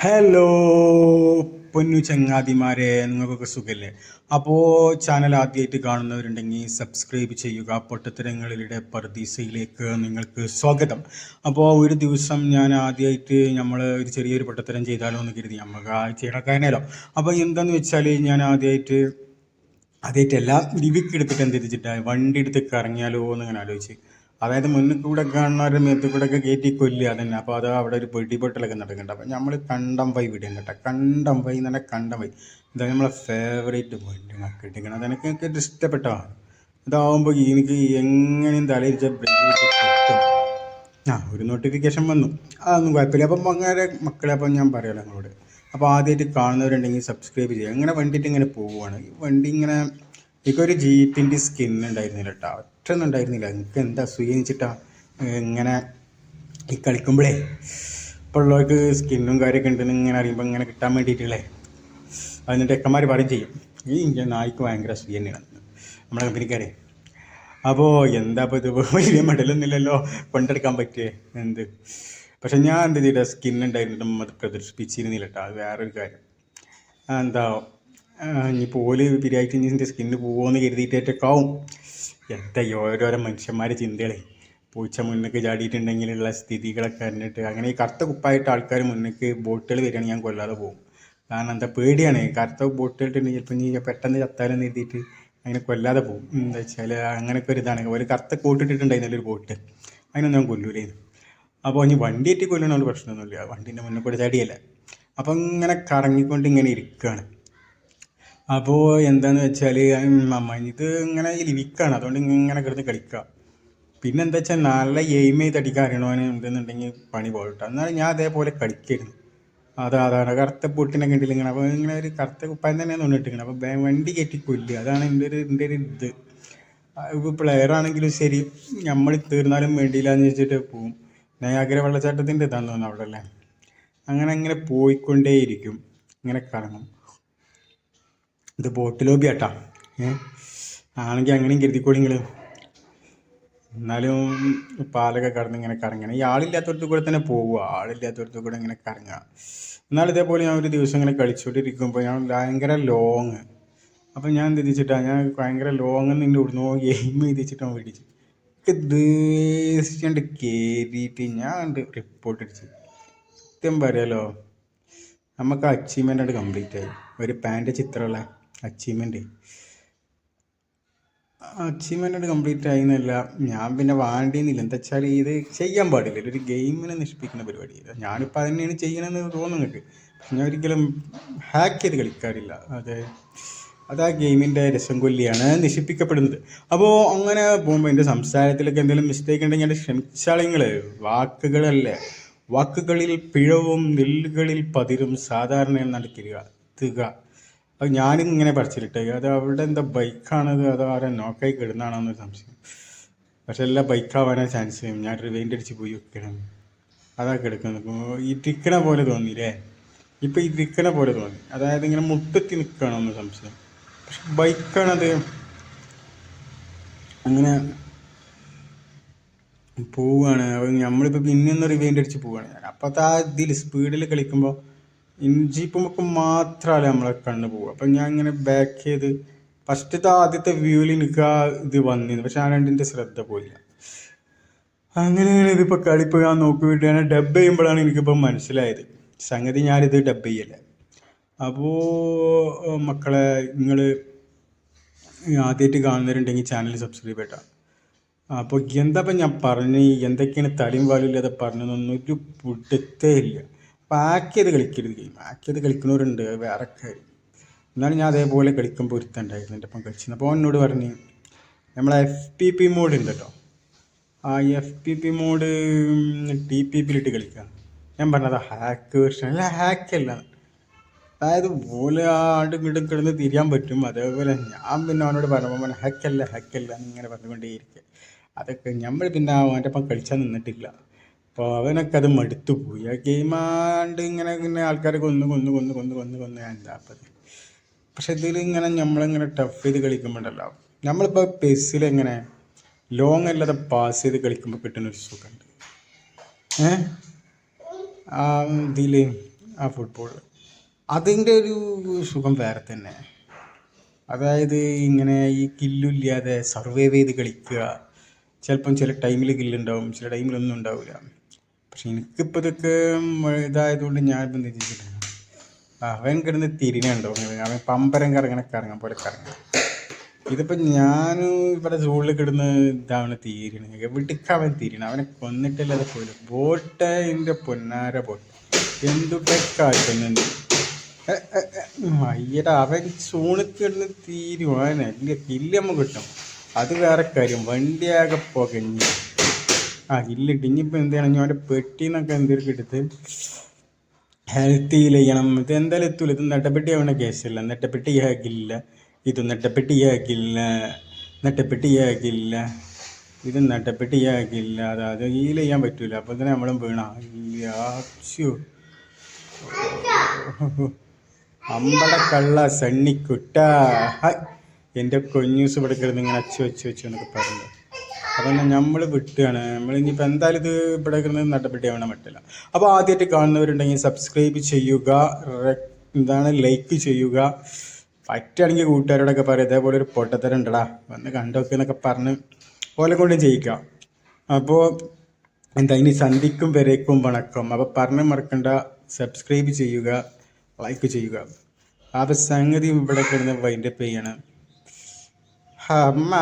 Hello പൊന്നു ചങ്ങാതിമാരെ, നിങ്ങൾക്കൊക്കെ സുഖല്ലേ? അപ്പോൾ ചാനൽ ആദ്യമായിട്ട് കാണുന്നവരുണ്ടെങ്കിൽ സബ്സ്ക്രൈബ് ചെയ്യുക. പൊട്ടത്തരങ്ങളിലൂടെ പർദീസയിലേക്ക് നിങ്ങൾക്ക് സ്വാഗതം. അപ്പോൾ ഒരു ദിവസം ഞാൻ ആദ്യമായിട്ട് നമ്മൾ ഒരു ചെറിയൊരു പൊട്ടത്തരം ചെയ്താലോ എന്ന് കരുതി, നമുക്ക് ആ ചെയ്യണക്കാരനല്ലോ. അപ്പോൾ എന്താണെന്ന് വെച്ചാൽ ഞാൻ ആദ്യമായിട്ട് എല്ലാം ലിവിക്ക് എടുത്തിട്ട് എന്ത് ചെയ്തിട്ടാണ് വണ്ടി എടുത്ത് കറങ്ങിയാലോ എന്ന് ഇങ്ങനെ ആലോചിച്ച്. അതായത് മുന്നിൽ കൂടെ കാണുന്നവരുടെ മേത്ത് കൂടെ ഒക്കെ കയറ്റി കൊല്ലുക അതന്നെ. അപ്പോൾ അത് അവിടെ ഒരു വെടിപൊട്ടലൊക്കെ നടക്കുന്നുണ്ട്. അപ്പം നമ്മൾ കണ്ടം വൈ വിടും കേട്ടോ. കണ്ടം വൈ എന്ന് പറഞ്ഞാൽ കണ്ടം വൈ. ഇതാണ് നമ്മളെ ഫേവറേറ്റ് വണ്ടി കിട്ടിക്കണം. അതെനിക്ക് എനിക്ക് ഇഷ്ടപ്പെട്ടതാണ്. ഇതാവുമ്പോൾ എനിക്ക് എങ്ങനെയും തലയിരിച്ച ബ്രേക്ക് കിട്ടും. ഒരു നോട്ടിഫിക്കേഷൻ വന്നു, അതൊന്നും കുഴപ്പമില്ല. അപ്പം അങ്ങനെ മക്കളെ, അപ്പം ഞാൻ പറയാമല്ലോ നിങ്ങളോട്. അപ്പോൾ ആദ്യമായിട്ട് കാണുന്നവരുണ്ടെങ്കിൽ സബ്സ്ക്രൈബ് ചെയ്യുക. അങ്ങനെ വണ്ടിയിട്ട് ഇങ്ങനെ പോവുകയാണ്. ഈ വണ്ടി ഇങ്ങനെ എനിക്കൊരു ജീപ്പിൻ്റെ സ്കിൻ ഉണ്ടായിരുന്നില്ല കേട്ടോ, ഒറ്റൊന്നും ഉണ്ടായിരുന്നില്ല. എനിക്ക് എന്താ അസൂയിച്ചിട്ടാ ഇങ്ങനെ ഈ കളിക്കുമ്പോഴേ ഇപ്പോൾ ഉള്ളവർക്ക് സ്കിന്നും കാര്യമൊക്കെ ഉണ്ടെന്ന് ഇങ്ങനെ അറിയുമ്പോൾ ഇങ്ങനെ കിട്ടാൻ വേണ്ടിയിട്ടുള്ളേ. അതിന് ടെക്കന്മാർ പറയും ചെയ്യും, ഈ ഇന്ത്യ നായ്ക്ക് ഭയങ്കര അസൂയ തന്നെയാണ് നമ്മുടെ കമ്പനിക്കാരെ. അപ്പോൾ എന്താ ഇപ്പോൾ ഇത് വലിയ മെഡലൊന്നുമില്ലല്ലോ കൊണ്ടെടുക്കാൻ പറ്റിയേ എന്ത്. പക്ഷെ ഞാൻ എന്ത് ചെയ്തിട്ട് സ്കിൻ ഉണ്ടായിരുന്നിട്ടും അത് പ്രദർശിപ്പിച്ചിരുന്നില്ല കേട്ടോ. അത് വേറൊരു കാര്യം. എന്താ ഇനി പോല് പിരിയായിട്ട് ഇതിൻ്റെ സ്കിന്ന് പോകുമെന്ന് കരുതിയിട്ടൊക്കെ ആവും. എന്താ ഓരോരോ മനുഷ്യന്മാരെ ചിന്തകളെ. പൂച്ച മുന്നേക്ക് ചാടിയിട്ടുണ്ടെങ്കിലുള്ള സ്ഥിതികളൊക്കെ അറിഞ്ഞിട്ട് അങ്ങനെ ഈ കറുത്ത കുപ്പായിട്ട് ആൾക്കാർ മുന്നേക്ക് ബോട്ടുകൾ വരികയാണെങ്കിൽ ഞാൻ കൊല്ലാതെ പോകും. കാരണം എന്താ പേടിയാണ്. കറുത്ത ബോട്ടുകളുണ്ടെങ്കിൽ ചിലപ്പോൾ നീ പെട്ടെന്ന് ചത്താലെന്ന് എഴുതിയിട്ട് അങ്ങനെ കൊല്ലാതെ പോകും. എന്താ വെച്ചാൽ അങ്ങനെയൊക്കെ ഒരു ഇതാണ്. ഒരു കറുത്ത കോട്ടിട്ടിട്ടുണ്ടായിരുന്നല്ലോ ഒരു ബോട്ട്, അതിനൊന്നും ഞാൻ കൊല്ലൂലായിരുന്നു. അപ്പോൾ ഇനി വണ്ടിയേറ്റ് കൊല്ലണ പ്രശ്നമൊന്നുമില്ല, വണ്ടീൻ്റെ മുന്നേ കൂടെ ചാടിയല്ല. അപ്പം ഇങ്ങനെ കറങ്ങിക്കൊണ്ട് ഇങ്ങനെ ഇരിക്കുകയാണ്. അപ്പോൾ എന്താണെന്ന് വെച്ചാൽ ഇത് ഇങ്ങനെ ലിവിക്കാണ്, അതുകൊണ്ട് ഇങ്ങനെ കിടന്ന് കളിക്കുക. പിന്നെ എന്താ വെച്ചാൽ നല്ല എയിം ചെയ്ത് അടിക്കാൻ അറിയണവന് എന്തെന്നുണ്ടെങ്കിൽ പണി പോകട്ടെ. എന്നാലും ഞാൻ അതേപോലെ കളിക്കായിരുന്നു. അതാണ് കറുത്ത പൊട്ടിനൊക്കെ ഉണ്ടല്ലോ ഇങ്ങനെ. അപ്പോൾ ഇങ്ങനെ ഒരു കറുത്ത കുപ്പായം തന്നെയാണ് തോന്നിട്ടിരിക്കണം. അപ്പോൾ വണ്ടി കയറ്റി കൊല്ലുക, അതാണ് എൻ്റെ ഒരു ഇത്. ഇപ്പോൾ പ്ലെയർ ആണെങ്കിലും ശരി, നമ്മൾ തീർന്നാലും വേണ്ടിയില്ല എന്ന് വെച്ചിട്ട് പോവും. നയാഗ്ര വെള്ളച്ചാട്ടത്തിൻ്റെ ഇതാന്ന് തോന്നുന്നു അവിടെ അല്ലേ. അങ്ങനെ പോയിക്കൊണ്ടേയിരിക്കും, ഇങ്ങനെ കറങ്ങും. ഇത് ബോട്ട് ലോബി ആട്ടാ. ആണെങ്കിൽ അങ്ങനെയും കരുതിക്കോളി നിങ്ങൾ. എന്നാലും പാലൊക്കെ കടന്ന് ഇങ്ങനെ കറങ്ങണം. ഈ ആളില്ലാത്തടത്ത് കൂടെ തന്നെ പോവുക, ആളില്ലാത്തടത്ത് കൂടെ ഇങ്ങനെ കറങ്ങുക. എന്നാലും ഇതേപോലെ ഞാൻ ഒരു ദിവസം ഇങ്ങനെ കളിച്ചുകൊണ്ടിരിക്കുമ്പോൾ ഞാൻ ഭയങ്കര ലോങ്. അപ്പം ഞാൻ എന്ത് തിരിച്ചിട്ടാണ്, ഞാൻ ഭയങ്കര ലോങ് നിൻ്റെ ഇവിടുന്ന് എയിം ചെയ്തിച്ചിട്ടാണ് പിടിച്ച് ദേഷ്യം കയറിയിട്ട് ഞാൻ റിപ്പോർട്ട് അടിച്ച്. സത്യം പറയാലോ, നമുക്ക് അച്ചീവ്മെൻ്റ് കംപ്ലീറ്റ് ആയി. ഒരു പാൻ്റെ ചിത്രമുള്ള അച്ചീവ്മെൻ്റ് കംപ്ലീറ്റ് ആയി എന്നല്ല, ഞാൻ പിന്നെ വാണ്ടിയെന്നില്ല. എന്താ വെച്ചാൽ ഇത് ചെയ്യാൻ പാടില്ല, ഒരു ഗെയിമിനെ നശിപ്പിക്കുന്ന പരിപാടിയില്ല. ഞാനിപ്പോൾ തന്നെയാണ് ചെയ്യണമെന്ന് തോന്നുന്നു നിങ്ങൾക്ക്. ഞാൻ ഒരിക്കലും ഹാക്ക് ചെയ്ത് കളിക്കാറില്ല. അത് ആ ഗെയിമിൻ്റെ രസം കൊല്ലിയാണ് നശിപ്പിക്കപ്പെടുന്നത്. അപ്പോൾ അങ്ങനെ പോകുമ്പോൾ എൻ്റെ സംസാരത്തിലൊക്കെ എന്തെങ്കിലും മിസ്റ്റേക്ക് ഉണ്ടെങ്കിൽ ഞാൻ ക്ഷമിച്ചാളിങ്ങൾ. വാക്കുകളല്ലേ, വാക്കുകളിൽ പിഴവും നെല്ലുകളിൽ പതിരും സാധാരണ നടക്കുക. അത് ഞാനും ഇങ്ങനെ പറിച്ചിട്ടെ, അത് അവിടെ എന്താ ബൈക്കാണത്, അത് ആരെ നോക്കായി കിടന്നാണെന്നൊരു സംശയം. പക്ഷെ എല്ലാ ബൈക്കാവാനാ ചാൻസ്. ഞാൻ റിവൈൻഡ് അടിച്ച് പോയി വെക്കണം, അതാ കിടക്കുന്നത്. ഇരിക്കണ പോലെ തോന്നിയില്ലേ, ഇപ്പം ഇരിക്കണ പോലെ തോന്നി. അതായത് ഇങ്ങനെ മുട്ടത്തി നിൽക്കണമെന്ന് സംശയം. പക്ഷെ ബൈക്കാണത് അങ്ങനെ പോവുകയാണ്. അപ്പം നമ്മളിപ്പോൾ പിന്നെ ഒന്ന് റിവൈൻഡ് അടിച്ച് പോവുകയാണ്. അപ്പോഴത്തെ ആ ഇതിൽ സ്പീഡിൽ കളിക്കുമ്പോൾ ജീപ്പുമ്പോൾ മാത്രമല്ല നമ്മളെ കണ്ണ് പോകുക. അപ്പം ഞാൻ ഇങ്ങനെ ബാക്ക് ചെയ്ത് ആദ്യത്തെ വ്യൂവിൽ എനിക്ക് ആ ഇത് വന്നിരുന്നു. പക്ഷെ ആ രണ്ടിൻ്റെ ശ്രദ്ധ പോയില്ല. അങ്ങനെയാണ് ഇതിപ്പോൾ കളിപ്പോൾ ഞാൻ നോക്കിയിട്ട് ഞാൻ ഡബ് ചെയ്യുമ്പോഴാണ് എനിക്കിപ്പോൾ മനസ്സിലായത് സംഗതി ഞാനിത് ഡബ് ചെയ്യല്ലേ. അപ്പോൾ മക്കളെ, നിങ്ങൾ ആദ്യമായിട്ട് കാണുന്നവരുണ്ടെങ്കിൽ ചാനൽ സബ്സ്ക്രൈബ് ചെയ്യട്ടോ. അപ്പോൾ എന്താപ്പം ഞാൻ പറഞ്ഞ് എന്തൊക്കെയാണ് തലയും വാലില്ലാതെ പറഞ്ഞതൊന്നും ഒരു പിടുത്തേ ഇല്ല. പാക്ക് ചെയ്ത് കളിക്കരുത് ഗെയിം. പാക്ക് ചെയ്ത് കളിക്കുന്നവരുണ്ട്, വേറെ കാര്യം. എന്നാലും ഞാൻ അതേപോലെ കളിക്കുമ്പോൾ ഒരുത്തുണ്ടായിരുന്നു എൻ്റെ ഒപ്പം കളിച്ചിരുന്നു. അപ്പോൾ എന്നോട് പറഞ്ഞ് നമ്മളെ FPP മോഡ് ഉണ്ടല്ലോ, ആ FPP മോഡ് TPP-ലിട്ട് കളിക്കുക. ഞാൻ പറഞ്ഞത് ഹാക്ക് വെർഷൻ അല്ല, ഹാക്കല്ല. അതായത് പോലെ ആണ്ടും ഇങ്ങോട്ടും കിടന്ന് തിരിയാൻ പറ്റും. അതേപോലെ ഞാൻ പിന്നെ അവനോട് പറഞ്ഞപ്പോൾ ഹാക്കല്ല എന്നിങ്ങനെ പറഞ്ഞുകൊണ്ടേയിരിക്കുക. അതൊക്കെ നമ്മൾ പിന്നെ അവൻ്റെ ഒപ്പം കളിച്ചാൽ നിന്നിട്ടില്ല. അപ്പോൾ അവനൊക്കെ അത് മടുത്തു പോയി. ആ ഗെയിമാണ്ട് ഇങ്ങനെ ആൾക്കാരെ കൊന്ന് എന്താ അപ്പം. പക്ഷെ ഇതിലിങ്ങനെ നമ്മളിങ്ങനെ ടഫ് ചെയ്ത് കളിക്കുമ്പോണ്ടല്ലോ, നമ്മളിപ്പോൾ പെസ്സിലെങ്ങനെ ലോങ് അല്ലാതെ പാസ് ചെയ്ത് കളിക്കുമ്പോൾ കിട്ടുന്നൊരു സുഖമുണ്ട്. ആ ഇതിൽ ആ ഫുട്ബോൾ അതിൻ്റെ ഒരു സുഖം വേറെ തന്നെ. അതായത് ഇങ്ങനെ ഈ കില്ലില്ലാതെ സർവൈവ് ചെയ്ത് കളിക്കുക. ചിലപ്പം ചില ടൈമിൽ കില്ലുണ്ടാവും, ചില ടൈമിലൊന്നും ഉണ്ടാവില്ല. പക്ഷെ എനിക്കിപ്പോൾ ഇതൊക്കെ ഇതായതുകൊണ്ട് ഞാനിപ്പോൾ എന്ത് ചെയ്തിട്ടില്ല, അവൻ കിടന്ന് തിരിഞ്ഞുണ്ടോ, അവൻ പമ്പരം കറങ്ങാൻ പോലെ കറങ്ങാം. ഇതിപ്പോൾ ഞാൻ ഇവിടെ സൂളിൽ കിടന്ന് ഇതാണ് തീരണ, എവിടേക്ക് അവൻ തിരിയണം, അവനെ കൊന്നിട്ടല്ലാതെ പോയില്ല. ബോട്ടെ എൻ്റെ പൊന്നാര ബോട്ട് എന്തുട്ടെ കാട്ടുന്നുണ്ട്. അയ്യടാ, അവൻ സൂണിൽ കിടന്ന് തീരും, അവനെ കില്ല് നമുക്ക് കിട്ടും, അത് വേറെ കാര്യം. വണ്ടിയാകെ പുകഞ്ഞ് കില്ലിട്ട്. ഇനിയിപ്പോൾ എന്താണെങ്കിൽ അവൻ്റെ പെട്ടിന്നൊക്കെ എന്തെങ്കിലും എടുത്ത് ഹെൽത്ത് ചെയ്യണം. ഇത് എന്തായാലും എത്തൂല, ഇത് നെട്ടപ്പെട്ടിയാവണ കേസല്ല. നെട്ടപ്പെട്ടിയാകില്ല, ഇത് നെട്ടപ്പെട്ടിയാകില്ല, നെട്ടപ്പെട്ടിയാകില്ല, ഇത് നെട്ടപ്പെട്ടിയാകില്ല. അത് ഹീൽ ചെയ്യാൻ പറ്റൂല. അപ്പോൾ തന്നെ നമ്മളും വീണ അമ്പട കള്ള സണ്ണിക്കുട്ട. എൻ്റെ കൊഞ്ഞൂസ് ഇവിടെ കിടന്ന് ഇങ്ങനെ വെച്ച് എന്നൊക്കെ പറഞ്ഞു. അപ്പം നമ്മൾ വിട്ടുകയാണ്. നമ്മളിനിയിപ്പോൾ എന്തായാലും ഇത് ഇവിടെ കിടന്ന് നട്ടപ്പെട്ടിയാവണം പറ്റില്ല. അപ്പോൾ ആദ്യമായിട്ട് കാണുന്നവരുണ്ടെങ്കിൽ സബ്സ്ക്രൈബ് ചെയ്യുക, ലൈക്ക് ചെയ്യുക. പറ്റുകയാണെങ്കിൽ കൂട്ടുകാരോടൊക്കെ പറയാം, ഇതേപോലെ ഒരു പൊട്ടത്തരം ഉണ്ടടാ, വന്ന് കണ്ടോക്കെ എന്നൊക്കെ പറഞ്ഞ് ഓലെ കൊണ്ട് ചെയ്യിക്കാം. അപ്പോൾ ഇനി സന്ധിക്കും വരേക്കും വണക്കം. അപ്പോൾ പറഞ്ഞ് മറക്കണ്ട, സബ്സ്ക്രൈബ് ചെയ്യുക, ലൈക്ക് ചെയ്യുക. അപ്പോൾ സംഗതി ഇവിടെ കിടന്ന് വൈൻഡപ്പ് ചെയ്യണം. അമ്മ